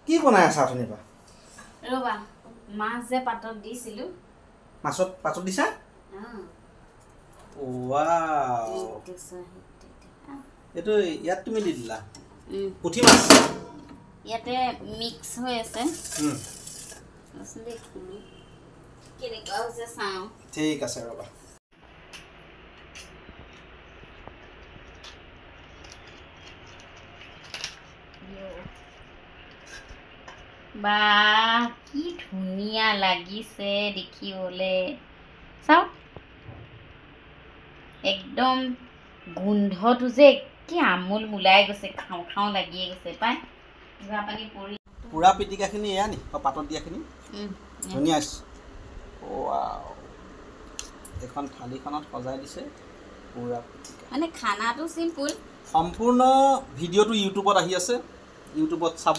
কি বনাই আছা অথনিৰ পৰা? ৰবা মাছ যে পাতত দিছিলো। মাছত পাতত দিছা? ৱাও। এইটো ইয়াত তুমি দি দিলা? পুঠি মাছ ইয়াতে মিক্স হৈ আছে। কেনেকুৱা হৈছে চাওঁ। ঠিক আছে ৰবা। বা কি ধুনীয়া লাগিছে দেখিবলৈ। চাও একদম গোন্ধটো যে কি আমোল মুলাই গৈছে, খাওঁ খাওঁ লাগিয়ে গৈছে পাই। যোৱা পানী পৰি পুৰা পিটিকাখিনি এয়া নি পাতত দিয়াখিনি? ধুনীয়া আছে। ৱাও। এখন থালিখনত সজাই দিছে পুৰা পিটিকা। মানে খানাটো চিম্পুল। সম্পূৰ্ণ ভিডিঅ'টো ইউটিউবত আহি আছে, ইউটিউবত চাব।